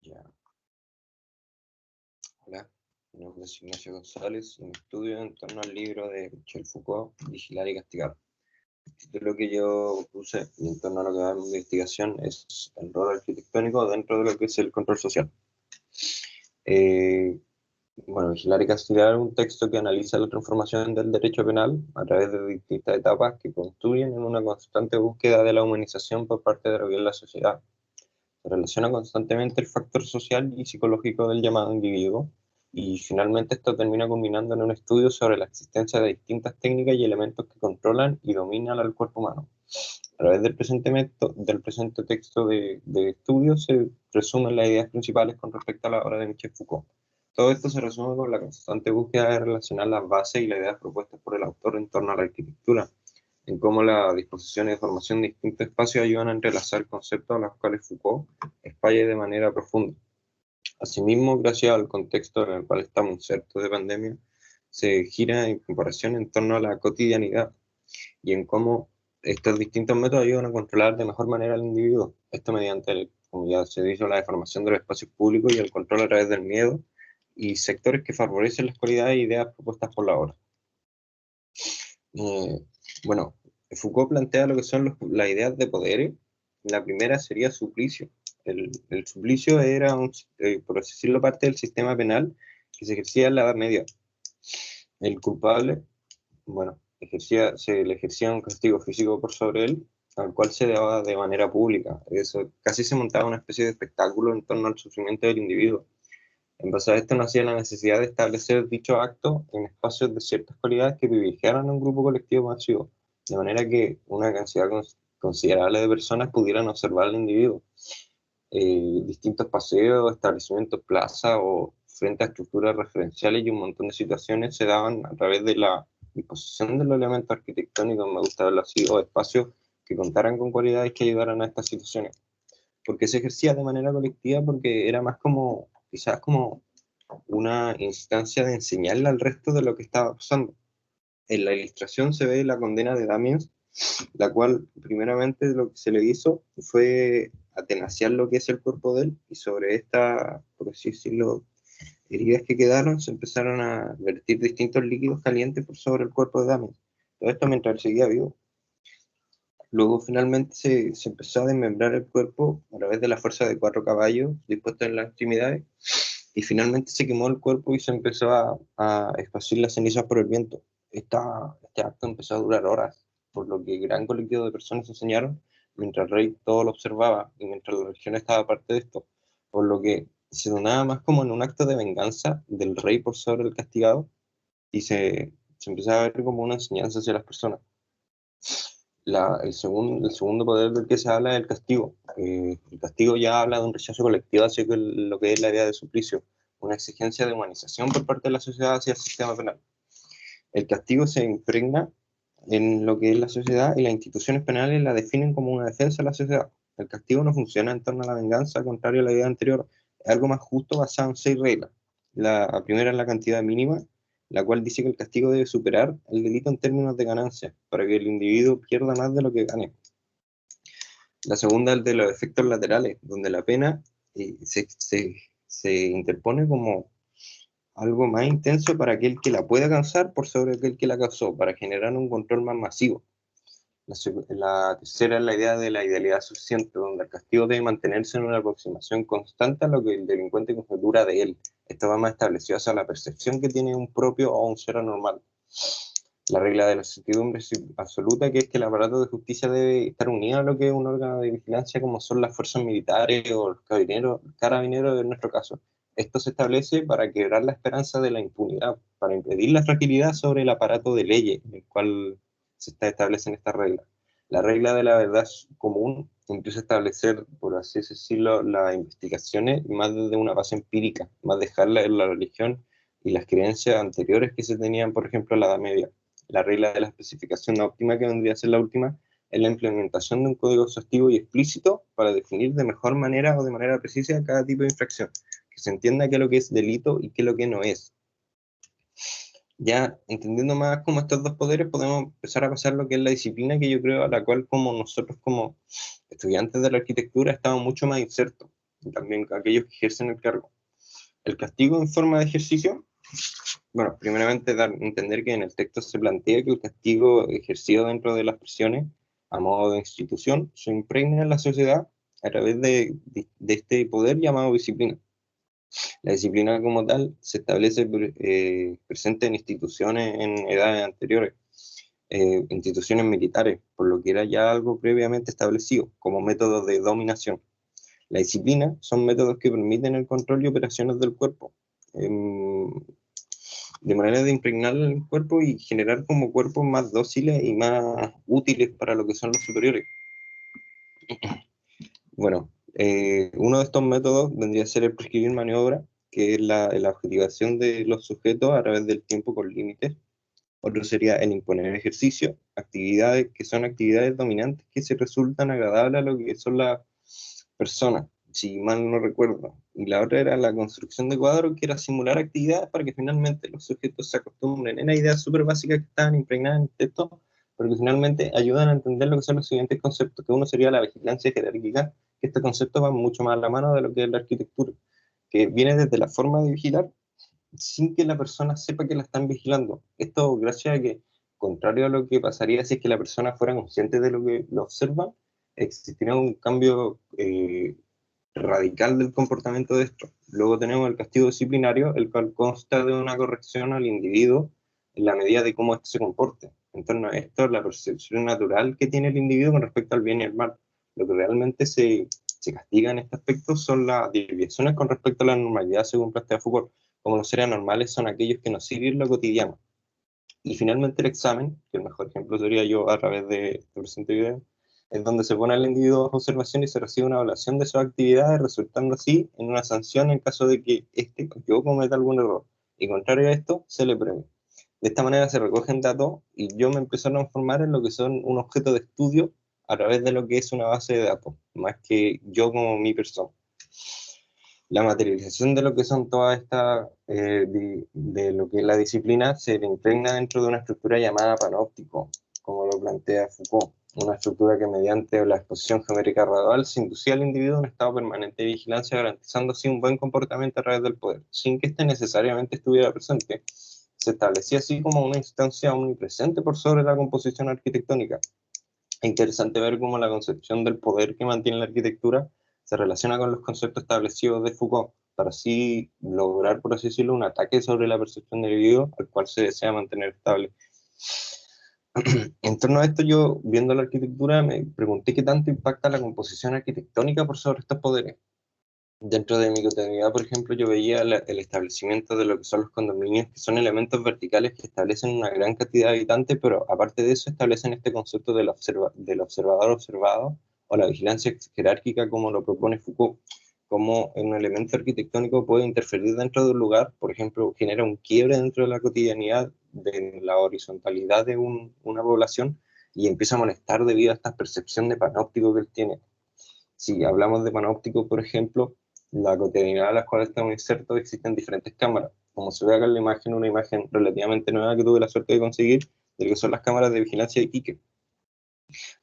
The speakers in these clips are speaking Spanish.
Ya. Hola, mi nombre es Ignacio González y mi estudio en torno al libro de Michel Foucault, Vigilar y Castigar. El título que yo puse y en torno a lo que va mi investigación es el rol arquitectónico dentro de lo que es el control social. Eh, bueno, Vigilar y Castigar es un texto que analiza la transformación del derecho penal a través de distintas etapas que construyen en una constante búsqueda de la humanización por parte de lo que es la sociedad. Se relaciona constantemente el factor social y psicológico del llamado individuo, y finalmente esto termina culminando en un estudio sobre la existencia de distintas técnicas y elementos que controlan y dominan al cuerpo humano. A través del presente texto de estudio se resumen las ideas principales con respecto a la obra de Michel Foucault. Todo esto se resume con la constante búsqueda de relacionar las bases y las ideas propuestas por el autor en torno a la arquitectura, en cómo la disposición y formación de distintos espacios ayudan a entrelazar conceptos a los cuales Foucault espalla de manera profunda. Asimismo, gracias al contexto en el cual estamos insertos de pandemia, se gira en comparación en torno a la cotidianidad y en cómo estos distintos métodos ayudan a controlar de mejor manera al individuo. Esto mediante, como ya se dijo, la deformación de los espacios públicos y el control a través del miedo y sectores que favorecen las cualidades e ideas propuestas por la obra. Eh, bueno, Foucault plantea lo que son las ideas de poderes. La primera sería suplicio. El suplicio era, por así decirlo, parte del sistema penal que se ejercía en la Edad Media. El culpable, bueno, se le ejercía un castigo físico por sobre él, al cual se daba de manera pública. Eso, casi se montaba una especie de espectáculo en torno al sufrimiento del individuo. En base a esto nacía la necesidad de establecer dicho acto en espacios de ciertas cualidades que privilegiaran a un grupo colectivo masivo, de manera que una cantidad considerable de personas pudieran observar al individuo. Distintos paseos, establecimientos, plazas o frente a estructuras referenciales y un montón de situaciones se daban a través de la disposición de los elementos arquitectónicos, me gusta verlo así, o espacios que contaran con cualidades que ayudaran a estas situaciones. Porque se ejercía de manera colectiva, porque era más como, quizás como una instancia de enseñarle al resto de lo que estaba pasando. En la ilustración se ve la condena de Damiens, la cual primeramente lo que se le hizo fue atenaciar lo que es el cuerpo de él, y sobre esta, por así decirlo, heridas que quedaron, se empezaron a vertir distintos líquidos calientes por sobre el cuerpo de Damiens. Todo esto mientras él seguía vivo. Luego finalmente se empezó a desmembrar el cuerpo a través de la fuerza de 4 caballos dispuestos en las extremidades, y finalmente se quemó el cuerpo y se empezó a esparcir las cenizas por el viento. Este acto empezó a durar horas, por lo que gran colectivo de personas se enseñaron, mientras el rey todo lo observaba y mientras la región estaba parte de esto, por lo que se donaba más como en un acto de venganza del rey por sobre el castigado, y se empezaba a ver como una enseñanza hacia las personas. El segundo poder del que se habla es el castigo. El castigo ya habla de un rechazo colectivo hacia lo que es la idea de suplicio, una exigencia de humanización por parte de la sociedad hacia el sistema penal. El castigo se impregna en lo que es la sociedad, y las instituciones penales la definen como una defensa de la sociedad. El castigo no funciona en torno a la venganza, al contrario a la idea anterior, es algo más justo basado en 6 reglas. La primera es la cantidad mínima, la cual dice que el castigo debe superar el delito en términos de ganancia, para que el individuo pierda más de lo que gane. La segunda es el de los efectos laterales, donde la pena se interpone como algo más intenso para aquel que la pueda causar por sobre aquel que la causó, para generar un control más masivo. La tercera es la idea de la idealidad suficiente, donde el castigo debe mantenerse en una aproximación constante a lo que el delincuente conjetura de él. Esto va más establecido hacia la percepción que tiene un propio o un ser anormal. La regla de la certidumbre absoluta, que es que el aparato de justicia debe estar unido a lo que es un órgano de vigilancia, como son las fuerzas militares o los carabineros en nuestro caso. Esto se establece para quebrar la esperanza de la impunidad, para impedir la fragilidad sobre el aparato de leyes en el cual establecen estas reglas. La regla de la verdad común empieza a establecer, por así decirlo, las investigaciones más desde una base empírica, más dejarla en la religión y las creencias anteriores que se tenían, por ejemplo, en la Edad Media. La regla de la especificación óptima, que vendría a ser la última, es la implementación de un código exhaustivo y explícito para definir de mejor manera o de manera precisa cada tipo de infracción, que se entienda qué es lo que es delito y qué es lo que no es. Ya entendiendo más como estos dos poderes, podemos empezar a pasar lo que es la disciplina, que yo creo a la cual como nosotros como estudiantes de la arquitectura estamos mucho más insertos. y también aquellos que ejercen el cargo. El castigo en forma de ejercicio, bueno, primeramente dar a entender que en el texto se plantea que el castigo ejercido dentro de las prisiones, a modo de institución, se impregna en la sociedad a través de este poder llamado disciplina. La disciplina como tal se establece presente en instituciones en edades anteriores, instituciones militares, por lo que era ya algo previamente establecido como método de dominación. La disciplina son métodos que permiten el control y operaciones del cuerpo, de manera de impregnar el cuerpo y generar como cuerpos más dóciles y más útiles para lo que son los superiores. Bueno, uno de estos métodos vendría a ser el prescribir maniobra, que es la objetivación de los sujetos a través del tiempo con límites. Otro sería el imponer ejercicio, actividades que son actividades dominantes que se resultan agradables a lo que son las personas, si mal no recuerdo. Y la otra era la construcción de cuadros, que era simular actividades para que finalmente los sujetos se acostumbren. Era ideas súper básicas que estaban impregnadas en el texto, pero que finalmente ayudan a entender lo que son los siguientes conceptos, que uno sería la vigilancia jerárquica, que este concepto va mucho más a la mano de lo que es la arquitectura, que viene desde la forma de vigilar sin que la persona sepa que la están vigilando. Esto gracias a que, contrario a lo que pasaría si es que la persona fuera consciente de lo que lo observa, existiría un cambio radical del comportamiento de esto. Luego tenemos el castigo disciplinario, el cual consta de una corrección al individuo en la medida de cómo éste se comporte. En torno a esto, la percepción natural que tiene el individuo con respecto al bien y al mal. Lo que realmente se castiga en este aspecto son las desviaciones con respecto a la normalidad, según plantea Foucault. Como los seres anormales son aquellos que nos sirven lo cotidiano. Y finalmente el examen, que el mejor ejemplo sería yo a través de este presente video, es donde se pone al individuo bajo observación y se recibe una evaluación de sus actividades, resultando así en una sanción en caso de que yo cometa algún error. Y contrario a esto, se le premia. De esta manera se recogen datos y yo me empiezo a transformar en lo que son un objeto de estudio a través de lo que es una base de datos, más que yo como mi persona. La materialización de lo que son todas estas, de lo que es la disciplina, se impregna dentro de una estructura llamada panóptico, como lo plantea Foucault, una estructura que mediante la exposición geométrica gradual se inducía al individuo en un estado permanente de vigilancia, garantizando así un buen comportamiento a través del poder, sin que éste necesariamente estuviera presente. Se establecía así como una instancia omnipresente por sobre la composición arquitectónica. Es interesante ver cómo la concepción del poder que mantiene la arquitectura se relaciona con los conceptos establecidos de Foucault, para así lograr, por así decirlo, un ataque sobre la percepción del individuo, al cual se desea mantener estable. En torno a esto, yo, viendo la arquitectura, me pregunté qué tanto impacta la composición arquitectónica por sobre estos poderes. Dentro de mi cotidianidad, por ejemplo, yo veía el establecimiento de lo que son los condominios, que son elementos verticales que establecen una gran cantidad de habitantes, pero aparte de eso establecen este concepto del observador observado o la vigilancia jerárquica, como lo propone Foucault, como un elemento arquitectónico puede interferir dentro de un lugar, por ejemplo, genera un quiebre dentro de la cotidianidad, de la horizontalidad de una población, y empieza a molestar debido a esta percepción de panóptico que él tiene. Si hablamos de panóptico, por ejemplo, la cotidianidad a la cual estamos insertos, existen diferentes cámaras. Como se ve acá en la imagen, una imagen relativamente nueva que tuve la suerte de conseguir, de lo que son las cámaras de vigilancia de Iquique.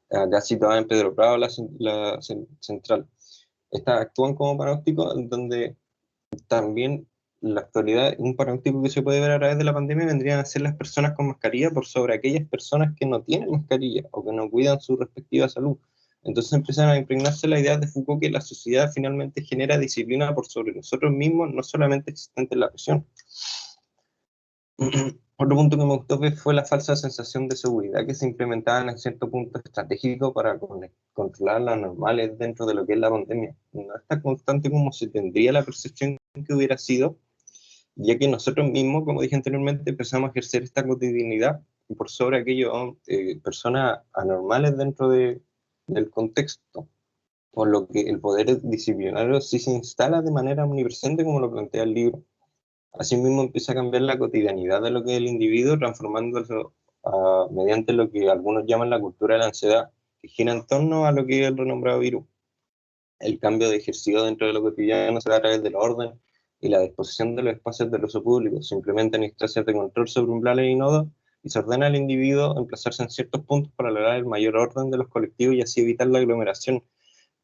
Acá situada en Pedro Prado, la central. Estas actúan como panópticos, donde también en la actualidad un panóptico que se puede ver a través de la pandemia vendrían a ser las personas con mascarilla por sobre aquellas personas que no tienen mascarilla o que no cuidan su respectiva salud. Entonces empiezan a impregnarse la idea de Foucault que la sociedad finalmente genera disciplina por sobre nosotros mismos, no solamente existente en la región. Otro punto que me gustó fue la falsa sensación de seguridad que se implementaba en cierto punto estratégico para controlar las normales dentro de lo que es la pandemia. No es tan constante como se tendría la percepción que hubiera sido, ya que nosotros mismos, como dije anteriormente, empezamos a ejercer esta cotidianidad por sobre aquellas personas anormales dentro del contexto, por lo que el poder disciplinario sí se instala de manera omnipresente, como lo plantea el libro. Asimismo, empieza a cambiar la cotidianidad de lo que es el individuo, transformándolo mediante lo que algunos llaman la cultura de la ansiedad, que gira en torno a lo que es el renombrado virus. El cambio de ejercicio dentro de lo cotidiano se da a través del orden y la disposición de los espacios del uso público. Se implementan instancias de control sobre umbrales y nodos y se ordena al individuo emplazarse en ciertos puntos para lograr el mayor orden de los colectivos y así evitar la aglomeración.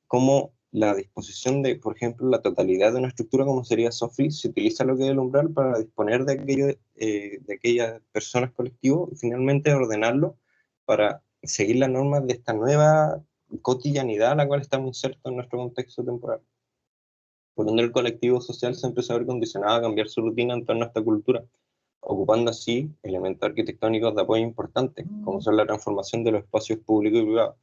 Como la disposición de, por ejemplo, la totalidad de una estructura como sería SOFRI, se utiliza lo que es el umbral para disponer de, de aquellas personas colectivos y finalmente ordenarlo para seguir las normas de esta nueva cotidianidad a la cual estamos insertos en nuestro contexto temporal. Por ende, el colectivo social se empezó a ver condicionado a cambiar su rutina en torno a esta cultura, ocupando así elementos arquitectónicos de apoyo importantes, como son la transformación de los espacios públicos y privados.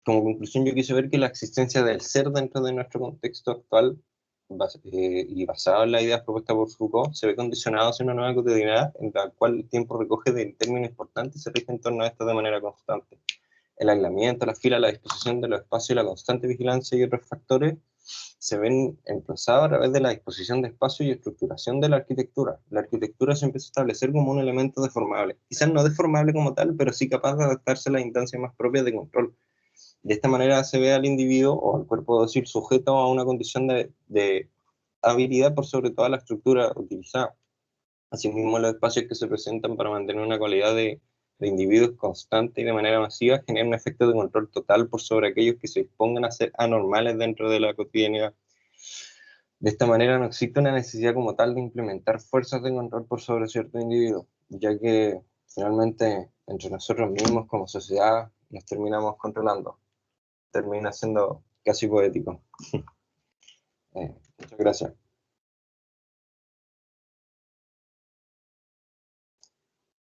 Como conclusión, yo quise ver que la existencia del ser dentro de nuestro contexto actual y basado en las ideas propuestas por Foucault, se ve condicionado hacia una nueva cotidianidad en la cual el tiempo recoge de términos importantes y se rige en torno a esto de manera constante. El aislamiento, la fila, la disposición de los espacios y la constante vigilancia y otros factores se ven emplazados a través de la disposición de espacios y estructuración de la arquitectura. La arquitectura se empieza a establecer como un elemento deformable, quizás no deformable como tal, pero sí capaz de adaptarse a las instancias más propias de control. De esta manera se ve al individuo o al cuerpo decir sujeto a una condición de habilidad por sobre toda la estructura utilizada. Asimismo, los espacios que se presentan para mantener una calidad de individuos constante y de manera masiva generan un efecto de control total por sobre aquellos que se dispongan a ser anormales dentro de la cotidianidad. De esta manera no existe una necesidad como tal de implementar fuerzas de control por sobre ciertos individuos, ya que finalmente entre nosotros mismos como sociedad nos terminamos controlando. Termina siendo casi poético. Muchas gracias.